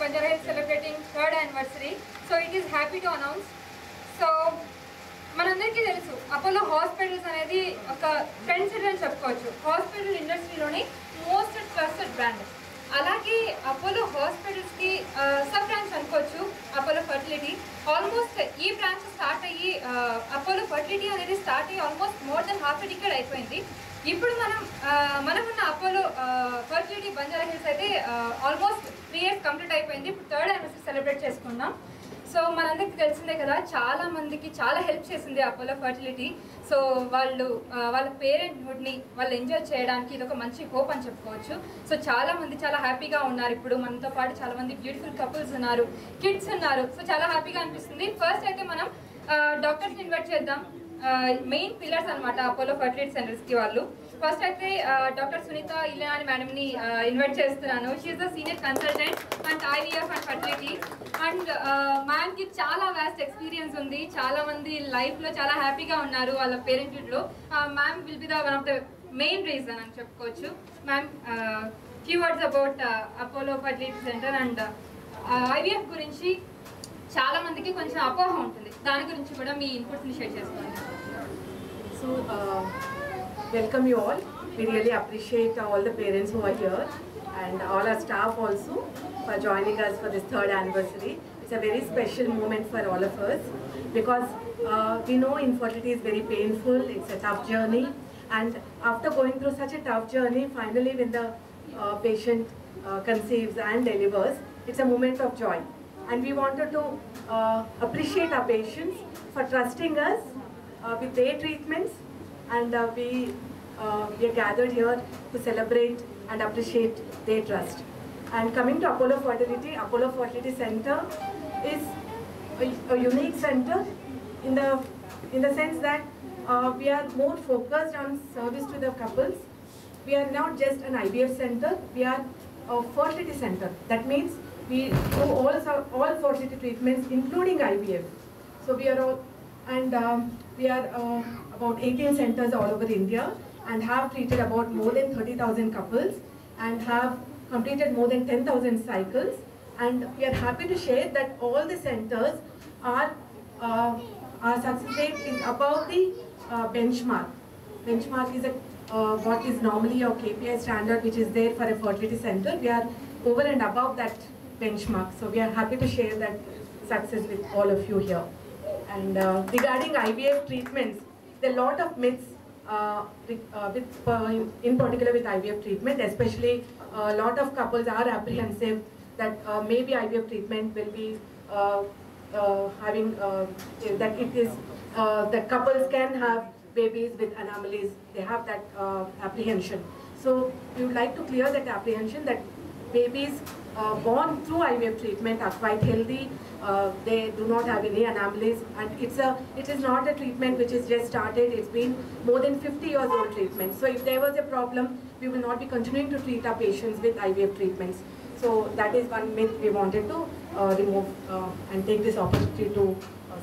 Banjara Hills celebrating 3rd anniversary. So it is happy to announce. So మనందరికీ తెలుసు Apollo hospitals అనేది ఒక trend setter అని చెప్పుకోవచ్చు. హాస్పిటల్ ఇండస్ట్రీలోని మోస్ట్ ట్రస్టెడ్ బ్రాండ్. అలాగే అపోలో హాస్పిటల్స్కి సబ్ బ్రాంచ్ అనుకోవచ్చు అపోలో ఫర్టిలిటీ. ఆల్మోస్ట్ ఈ బ్రాంచ్ స్టార్ట్ అయ్యి అపోలో ఫర్టిలిటీ అనేది స్టార్ట్ అయ్యి almost more than half a decade అయిపోయింది. ఇప్పుడు మనకున్న అపోలో ఫర్టిలిటీ బంజారా హిల్స్ అయితే ఆల్మోస్ట్ 3 years కంప్లీట్ అయిపోయింది. ఇప్పుడు 3rd anniversary సెలబ్రేట్ చేసుకున్నాం. సో మనందరికీ తెలిసిందే కదా, చాలా మందికి చాలా హెల్ప్ చేసింది అపోలో ఫర్టిలిటీ. సో వాళ్ళ పేరెంట్హుడ్ని వాళ్ళు ఎంజాయ్ చేయడానికి ఇది ఒక మంచి హోప్ అని చెప్పుకోవచ్చు. సో చాలా మంది చాలా హ్యాపీగా ఉన్నారు. ఇప్పుడు మనతో పాటు చాలా మంది బ్యూటిఫుల్ కపుల్స్ ఉన్నారు, కిడ్స్ ఉన్నారు. సో చాలా హ్యాపీగా అనిపిస్తుంది. ఫస్ట్ అయితే మనం డాక్టర్స్ని ఇన్వైట్ చేద్దాం. మెయిన్ పిల్లర్స్ అనమాట అపోలో ఫర్టిలిటీ సెంటర్స్కి వాళ్ళు. ఫస్ట్ అయితే డాక్టర్ సునీత ఇల్లాని మేడంని ఇన్వైట్ చేస్తున్నాను. She is the senior consultant and IVF and fertility. And మ్యామ్కి చాలా వాస్ట్ ఎక్స్పీరియన్స్ ఉంది. చాలా మంది లైఫ్లో చాలా హ్యాపీగా ఉన్నారు వాళ్ళ పేరెంట్హుడ్లో. Ma'am will be the one of the main reason అని చెప్పుకోవచ్చు. Ma'am few words about Apollo fertility centre and IVF గురించి చాలా మందికి కొంచెం అపోహ ఉంటుంది. దాని గురించి కూడా మీ ఇన్పుట్ని షేర్ చేసుకోండి. So, welcome you all. We really appreciate all the parents who are here and all our staff also for joining us for this 3rd anniversary. It's a very special moment for all of us because we know infertility is very painful. It's a tough journey, and after going through such a tough journey, finally when the patient conceives and delivers, it's a moment of joy. And we wanted to appreciate our patients for trusting us with their treatments, and we are gathered here to celebrate and appreciate their trust. And coming to Apollo Fertility Center is a unique center in the sense that we are more focused on service to the couples. We are not just an IVF center, we are a fertility center. That means we do all fertility treatments including IVF. So we are all, and we are about 18 centers all over India and have treated about more than 30,000 couples and have completed more than 10,000 cycles. And we are happy to share that all the centers are our success rate is above the benchmark. Benchmark is what is normally your KPI standard which is there for a fertility center. We are over and above that benchmark. So we are happy to share that success with all of you here. And regarding IVF treatments, there are a lot of myths in particular with IVF treatment, especially a lot of couples are apprehensive that maybe IVF treatment will be having that it is that couples can have babies with anomalies. They have that apprehension. So we would like to clear that apprehension that babies born through IVF treatment are quite healthy. They do not have any anomalies, and it is not a treatment which is just started. It's been more than 50 years old treatment. So if there was a problem, we will not be continuing to treat our patients with IVF treatments. So that is one myth we wanted to remove and take this opportunity to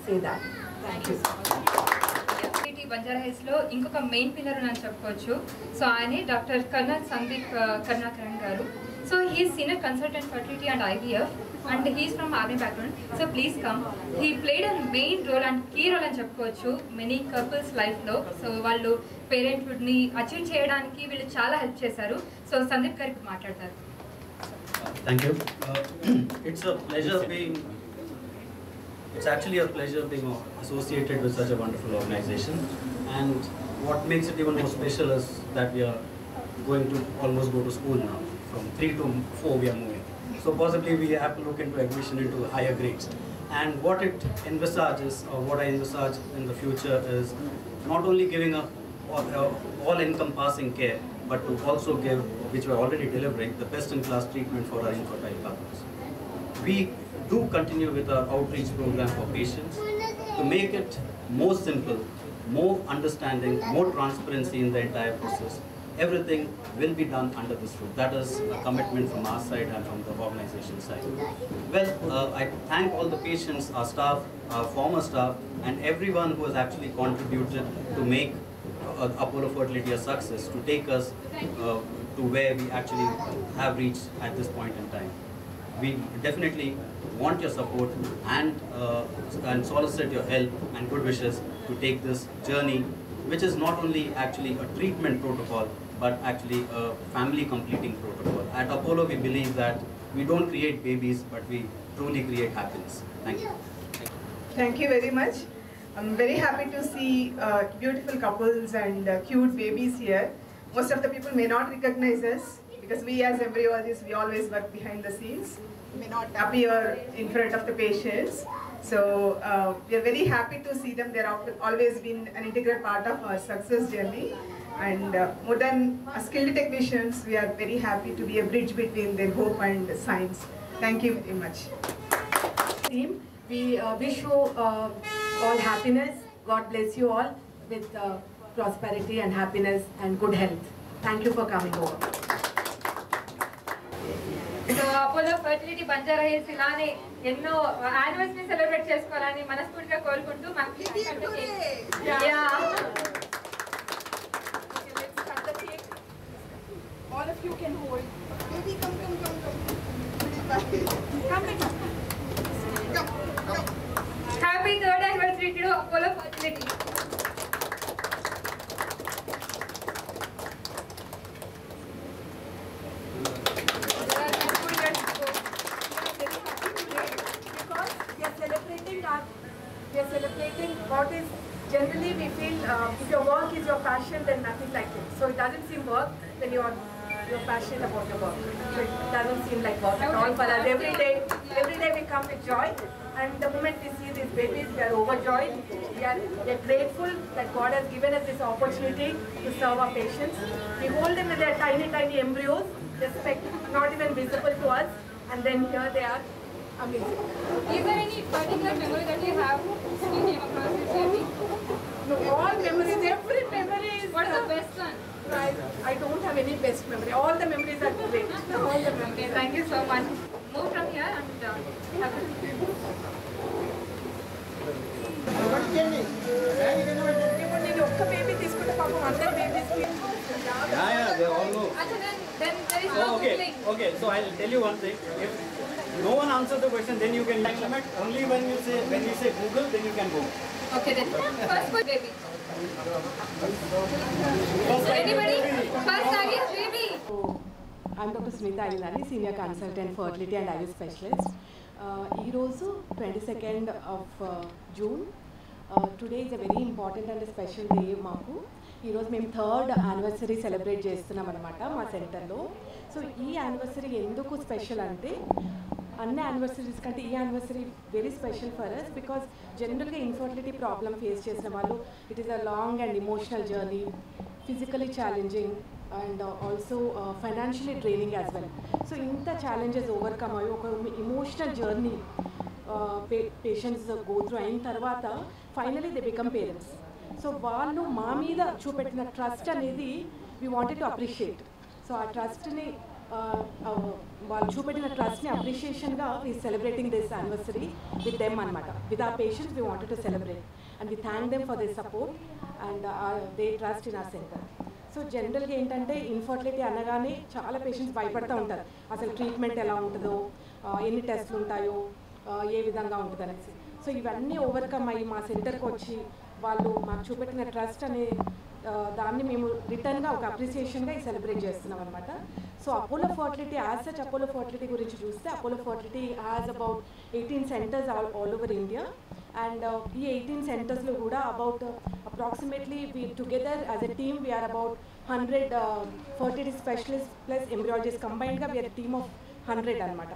say that. Thank you. Banjara హిల్స్లో ఇంకొక main pillar అని చెప్పుకోవచ్చు. So ఆయనే doctor colonel Sandeep Karunakaran గారు. So he's senior consultant fertility and IVF and he's from army background. So please come. He played a main role and key role అని చెప్పుకోవచ్చు many couples లైఫ్లో. So వాళ్ళు పేరెంట్హుడ్ని achieve చేయడానికి వీళ్ళు చాలా హెల్ప్ చేశారు. సో సందీప్ గారికి మాట్లాడతారు. Thank you. It's a pleasure being. It's actually a pleasure being associated with such a wonderful organization, and what makes it even more special is that we are going to almost go to school now. From 3 to 4 we are moving. So possibly we have to look into admission into higher grades. And what it envisages, or what I envisage in the future, is not only giving a all-encompassing care, but to also give, which we are already delivering, the best-in-class treatment for our infertile couples. We do continue with our outreach program for patients to make it more simple, more understanding, more transparency in the entire process. Everything will be done under this roof. That is a commitment from our side and from the organization side. Well, I thank all the patients, our staff, our former staff, and everyone who has actually contributed to make Apollo Fertility a success, to take us to where we actually have reached at this point in time. we definitely want your support and solicit your help and good wishes to take this journey, which is not only actually a treatment protocol, but actually a family completing protocol. At Apollo, we believe that we don't create babies, but we truly create happiness. Thank you. Thank you very much. I'm very happy to see beautiful couples and cute babies here. Most of the people may not recognize us because we as embryologists, we always work behind the scenes, may not appear in front of the patients. So we are very happy to see them. They have always been an integral part of our success journey. And more than skilled technicians, we are very happy to be a bridge between their hope and science. Thank you very much. Team, we wish you all happiness. God bless you all with prosperity and happiness and good health. Thank you for coming over. So Apollo fertility Banjara hills ఇలానే ఎన్నో anniversary celebrate చేసుకోవాలని మనస్ఫూర్తిగా కోరుకుంటూ మనకి All of you can hold. Baby, come. Happy third anniversary to Apollo fertility. We are celebrating what is generally we feel if your work is your passion, then nothing like it. So it doesn't seem work when you're passionate about your work. So it doesn't seem like work at all for us. Every day we come with joy, and the moment we see these babies, we are overjoyed. We are grateful that God has given us this opportunity to serve our patients. We hold them with their tiny embryos, not even visible to us, and then here they are. Amazing. Is there any particular memory that you have when you came across this baby? No, all memories, every memory is... What is the best one? I don't have any best memory. All the memories are great. All the memories. Okay, thank you so much. Move from here and have a నేను ఒక్క baby తీసుకుంటే పాపం అందరు babies Yeah, they all know. then there is no googling. Okay. So I'll tell you one thing. If no one answers the question, then you can limit. Only when you say Google, then you can go. Okay then. First for baby. Anybody? First Nagi's baby. I'm Dr. Smita Ayinani, Senior Consultant Fertility and IVF Specialist. Ee roju 22nd of June. Today is a very important and a special day maaku. ఈ రోజు మేము 3rd anniversary celebrate చేస్తున్నాం అనమాట మా సెంటర్లో. So ఈ anniversary ఎందుకు special అంటే అన్ని యానివర్సరీస్ కంటే ఈ anniversary very special for us because జనరల్గా ఇన్ఫర్టిలిటీ ప్రాబ్లమ్ ఫేస్ చేసిన వాళ్ళు it is a long and emotional journey, physically challenging and also financially draining as well. So ఇంత ఛాలెంజెస్ ఓవర్కమ్ అయ్యి ఒక emotional journey patients go through అయిన తర్వాత finally they become parents. So వాళ్ళు మా మీద చూపెట్టిన ట్రస్ట్ అనేది we wanted to appreciate. So ఆ ట్రస్ట్ని వాళ్ళు చూపెట్టిన ట్రస్ట్ని అప్రిషియేషన్గా we celebrating this anniversary with them అనమాట. విత్ ఆ patients we wanted to celebrate and we thank them for this support and they trust in our centre. So జనరల్గా ఏంటంటే ఇన్ఫర్టిలిటీ అనగానే చాలా పేషెంట్స్ భయపడుతూ ఉంటారు, అసలు ట్రీట్మెంట్ ఎలా ఉంటుందో, ఎన్ని టెస్ట్లు ఉంటాయో, ఏ విధంగా ఉంటుంది అనేసి. సో ఇవన్నీ ఓవర్కమ్ అయ్యి మా సెంటర్కి వచ్చి వాళ్ళు మాకు చూపెట్టిన ట్రస్ట్ అనే దాన్ని మేము రిటర్న్గా ఒక అప్రిసియేషన్గా సెలబ్రేట్ చేస్తున్నాం అనమాట. So Apollo fertility as such Apollo fertility గురించి చూస్తే Apollo fertility has about 18 centres all over India. And ఈ 18 సెంటర్స్లో కూడా about approximately we together as a team we're about 100 fertility specialist plus embryologist కంబైన్డ్గా వీఆర్ టీమ్ ఆఫ్ 100 అనమాట.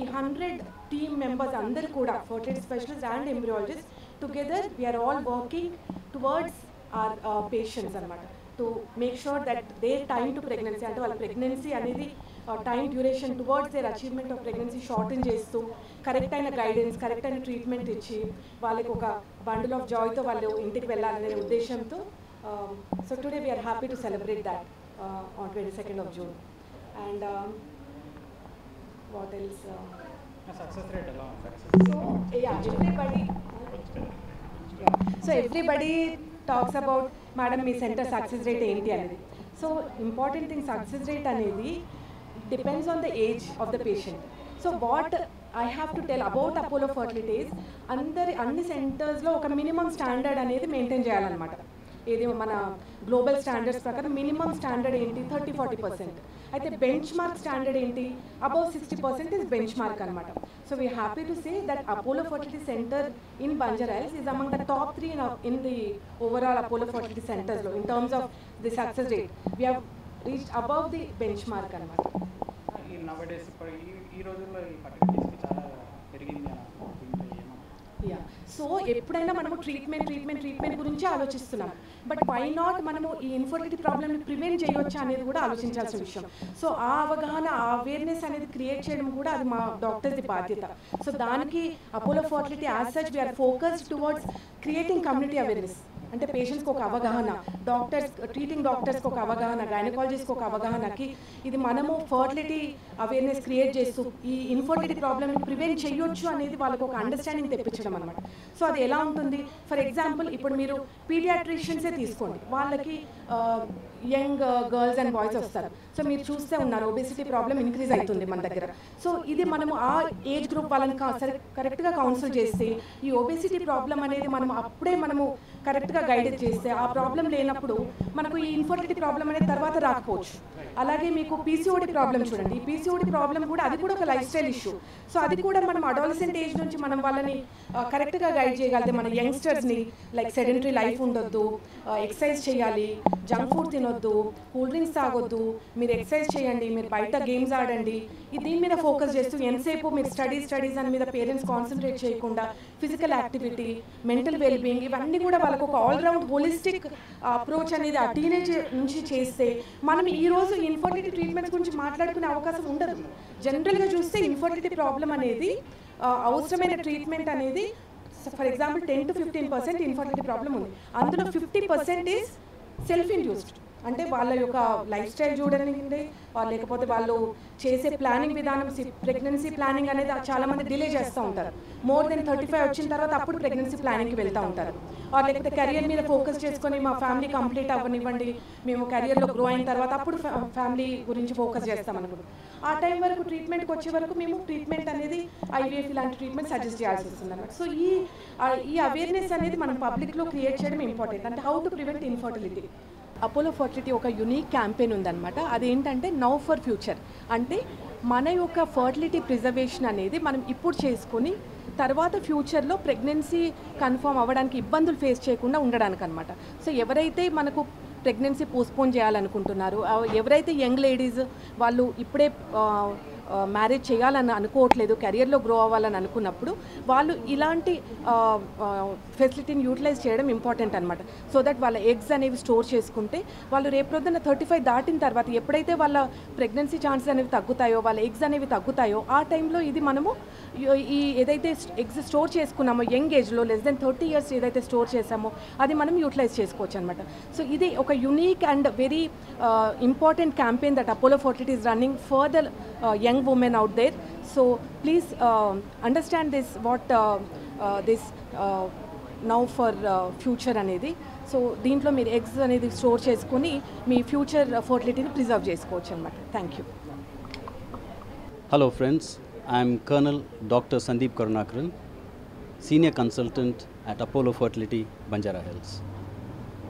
ఈ 100 team members అందరు కూడా fertility specialist and embryologist together we're all working towards our patients అనమాట, to make sure that there time to pregnancy అంటే వాళ్ళ pregnancy అనేది time duration towards there achievement of pregnancy shorten చేస్తూ correct అయిన guidance, correct అయిన treatment ఇచ్చి వాళ్ళకి ఒక బండిల్ ఆఫ్ జాయ్తో వాళ్ళు ఇంటికి వెళ్ళాలనే ఉద్దేశంతో. So today we're happy to celebrate that on 22nd of June. And what else? Success rate ఎలా so everybody talks about madam మీ సెంటర్ సక్సెస్ రేట్ ఏంటి అనేది. So important thing, success rate అనేది depends on the age of the patient. So what I have to tell about Apollo fertilities, అన్ని సెంటర్స్లో ఒక minimum standard అనేది maintain చేయాలన్నమాట. ఇది మన గ్లోబల్ స్టాండర్డ్స్ ప్రకారం మినిమం స్టాండర్డ్ ఏంటి 30-40%. అయితే బెంచ్ మార్క్ స్టాండర్డ్ ఏంటి అబౌవ్ 60% ఇస్ బెంచ్ మార్క్ అనమాట. So we happy to say that Apollo fertility centre in Banjara Hills is among the top 3 in the overall Apollo fertility సెంటర్స్లో in terms of the success rate. We have reached above the benchmark అనమాట. ఈ నవడేస్ ఇప్పుడు ఈ రోజుల్లో ఈ ఫర్టిలిటీస్కి చాలా పెరిగింది అని యా, సో ఎప్పుడైనా మనము ట్రీట్మెంట్ గురించి ఆలోచిస్తున్నాం, బట్ వై నాట్ మనము ఈ ఇన్ఫర్టిలిటీ ప్రాబ్లమ్ని ప్రివెంట్ చేయవచ్చా అనేది కూడా ఆలోచించాల్సిన విషయం. సో ఆ అవగాహన, ఆ అవేర్నెస్ అనేది క్రియేట్ చేయడం కూడా అది మా డాక్టర్స్ది బాధ్యత. సో దానికి Apollo fertility as such we're focused towards creating community awareness. అంటే పేషెంట్స్కి ఒక అవగాహన, ట్రీటింగ్ డాక్టర్స్కి ఒక అవగాహన, గైనకాలజిస్ట్కి ఒక అవగాహనకి ఇది మనము ఫర్టిలిటీ అవేర్నెస్ క్రియేట్ చేస్తూ ఈ ఇన్ఫర్టిలిటీ ప్రాబ్లమ్ని ప్రివెంట్ చేయొచ్చు అనేది వాళ్ళకు ఒక అండర్స్టాండింగ్ తెప్పించడం అనమాట. సో అది ఎలా ఉంటుంది, ఫర్ ఎగ్జాంపుల్ ఇప్పుడు మీరు పీడియాట్రిషియన్సే తీసుకోండి, వాళ్ళకి యంగ్ గర్ల్స్ అండ్ బాయ్స్ వస్తారు. సో మీరు చూస్తే ఉన్నారు ఒబెసిటీ ప్రాబ్లం ఇంక్రీజ్ అవుతుంది మన దగ్గర. సో ఇది మనము ఆ ఏజ్ గ్రూప్ వాళ్ళని కరెక్ట్గా కౌన్సిల్ చేస్తే ఈ ఒబెసిటీ ప్రాబ్లం అనేది మనం అప్పుడే మనము కరెక్ట్గా గైడెడ్ చేస్తే ఆ ప్రాబ్లం లేనప్పుడు మనకు ఈ ఇన్ఫర్టిలిటీ ప్రాబ్లం అనేది తర్వాత రాకపోవచ్చు. అలాగే మీకు పీసీఓడి ప్రాబ్లం చూడండి, ఈ పీసీఓడి ప్రాబ్లం కూడా అది కూడా ఒక లైఫ్ స్టైల్ ఇష్యూ. సో అది కూడా మనం అడాలసెంట్ ఏజ్ నుంచి మనం వాళ్ళని కరెక్ట్గా గైడ్ చేయగలిగితే మన యంగ్స్టర్స్ని లైక్ సెడెంటరీ లైఫ్ ఉండొద్దు, ఎక్సర్సైజ్ చేయాలి, జంక్ ఫుడ్ తినొద్దు, కూల్ డ్రింక్స్ తాగొద్దు, మీరు ఎక్సర్సైజ్ చేయండి, మీరు బయట గేమ్స్ ఆడండి, దీని మీద ఫోకస్ చేస్తూ ఎంతసేపు మీరు స్టడీస్ అని మీద పేరెంట్స్ కాన్సన్ట్రేట్ చేయకుండా ఫిజికల్ యాక్టివిటీ, మెంటల్ వెల్బీయింగ్ ఇవన్నీ కూడా వాళ్ళకు ఒక ఆల్రౌండ్ హోలిస్టిక్ అప్రోచ్ అనేది ఆ టీనేజ్ నుంచి చేస్తే మనం ఈరోజు ఇన్ఫర్టిలిటీ ట్రీట్మెంట్స్ గురించి మాట్లాడుకునే అవకాశం ఉండదు. జనరల్గా చూస్తే ఇన్ఫర్టిలిటీ ప్రాబ్లం అనేది అవసరమైన ట్రీట్మెంట్ అనేది ఫర్ ఎగ్జాంపుల్ 10-15% ఇన్ఫర్టిలిటీ ప్రాబ్లం ఉంది. అందులో 50% ఈజ్ సెల్ఫ్ ఇండ్యూస్డ్. అంటే వాళ్ళ యొక్క లైఫ్ స్టైల్ చూడండి, లేకపోతే వాళ్ళు చేసే ప్లానింగ్ విధానం, ప్రెగ్నెన్సీ ప్లానింగ్ అనేది చాలామంది డిలే చేస్తూ ఉంటారు. మోర్ దెన్ 35 వచ్చిన తర్వాత అప్పుడు ప్రెగ్నెన్సీ ప్లానింగ్కి వెళ్తూ ఉంటారు. లేకపోతే కెరియర్ మీద ఫోకస్ చేసుకొని మా ఫ్యామిలీ కంప్లీట్ అవ్వనివ్వండి, మేము కెరియర్లో గ్రో అయిన తర్వాత అప్పుడు ఫ్యామిలీ గురించి ఫోకస్ చేస్తాం అనుకుంటాం. ఆ టైం వరకు ట్రీట్మెంట్కి వచ్చే వరకు మేము ట్రీట్మెంట్ అనేది IVF ఇలాంటి ట్రీట్మెంట్ సజెస్ట్ చేయాల్సి వస్తుంది అన్నమాట. సో ఈ అవేర్నెస్ అనేది మనం పబ్లిక్లో క్రియేట్ చేయడం ఇంపార్టెంట్. అంటే how to prevent infertility. Apollo fertility ఒక యునిక్ క్యాంపెయిన్ ఉందన్నమాట. అదేంటంటే నౌ ఫర్ ఫ్యూచర్. అంటే మన యొక్క ఫర్టిలిటీ ప్రిజర్వేషన్ అనేది మనం ఇప్పుడు చేసుకొని తర్వాత ఫ్యూచర్లో ప్రెగ్నెన్సీ కన్ఫర్మ్ అవ్వడానికి ఇబ్బందులు ఫేస్ చేయకుండా ఉండడానికి అనమాట. సో ఎవరైతే మనకు ప్రెగ్నెన్సీ పోస్ట్పోన్ చేయాలనుకుంటున్నారు, ఎవరైతే యంగ్ లేడీస్ వాళ్ళు ఇప్పుడే మ్యారేజ్ చేయాలని అనుకోవట్లేదు, కెరియర్లో గ్రో అవ్వాలని అనుకున్నప్పుడు వాళ్ళు ఇలాంటి ఫెసిలిటీని యూటిలైజ్ చేయడం ఇంపార్టెంట్ అనమాట. సో దట్ వాళ్ళ ఎగ్స్ అనేవి స్టోర్ చేసుకుంటే వాళ్ళు రేపొద్దున 35 దాటిన తర్వాత ఎప్పుడైతే వాళ్ళ ప్రెగ్నెన్సీ ఛాన్సెస్ అనేవి తగ్గుతాయో, వాళ్ళ ఎగ్స్ అనేవి తగ్గుతాయో, ఆ టైంలో ఇది మనము ఈ ఏదైతే ఎగ్స్ స్టోర్ చేసుకున్నామో యంగ్ ఏజ్లో less than 30 years ఏదైతే స్టోర్ చేసామో అది మనం యూటిలైజ్ చేసుకోవచ్చు అనమాట. సో ఇది ఒక unique and very important campaign that Apollo fertility is running for the young women out there. So please understand this what this now for future అనేది. So దీంట్లో మీరు ఎగ్స్ అనేది స్టోర్ చేసుకొని మీ ఫ్యూచర్ ఫర్టిలిటీని ప్రిజర్వ్ చేసుకోవచ్చు అనమాట. Thank you. Hello friends, I am Colonel Dr. Sandeep Karunakaran, Senior Consultant at Apollo Fertility, Banjara Hills.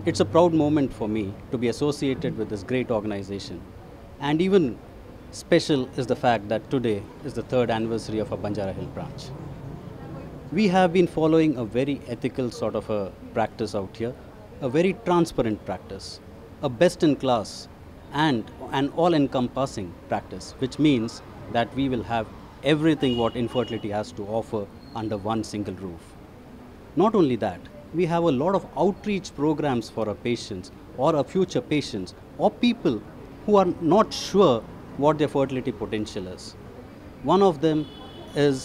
It's a proud moment for me to be associated with this great organization, and even special is the fact that today is the 3rd anniversary of our Banjara Hill branch. We have been following a very ethical sort of a practice out here, a very transparent practice, a best in class and an all-encompassing practice, which means that we will have everything what infertility has to offer under one single roof. Not only that, we have a lot of outreach programs for our patients or our future patients or people who are not sure what their fertility potential is. One of them is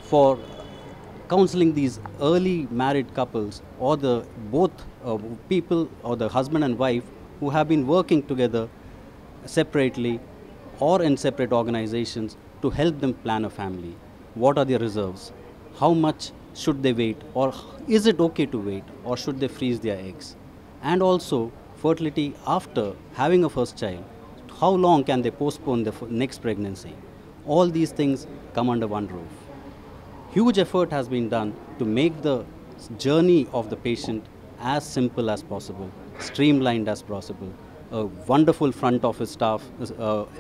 for counseling these early married couples or the both people or the husband and wife who have been working together separately or in separate organizations to help them plan a family. What are their reserves? How much should they wait, or is it okay to wait, or should they freeze their eggs? And also fertility after having a first child. How long can they postpone the next pregnancy? all these things come under one roof. Huge effort has been done to make the journey of the patient as simple as possible, streamlined as possible. A wonderful front office staff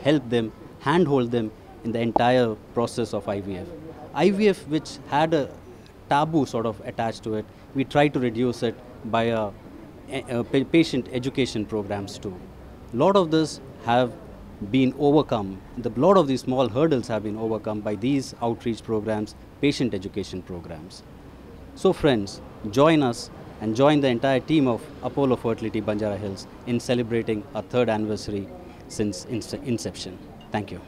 help them, handhold them in the entire process of IVF. IVF, which had a taboo sort of attached to it, we try to reduce it by patient education programs too. A lot of this have been overcome. A lot of these small hurdles have been overcome by these outreach programs, patient education programs. So friends, join us and join the entire team of Apollo Fertility Banjara Hills in celebrating our 3rd anniversary since inception. Thank you.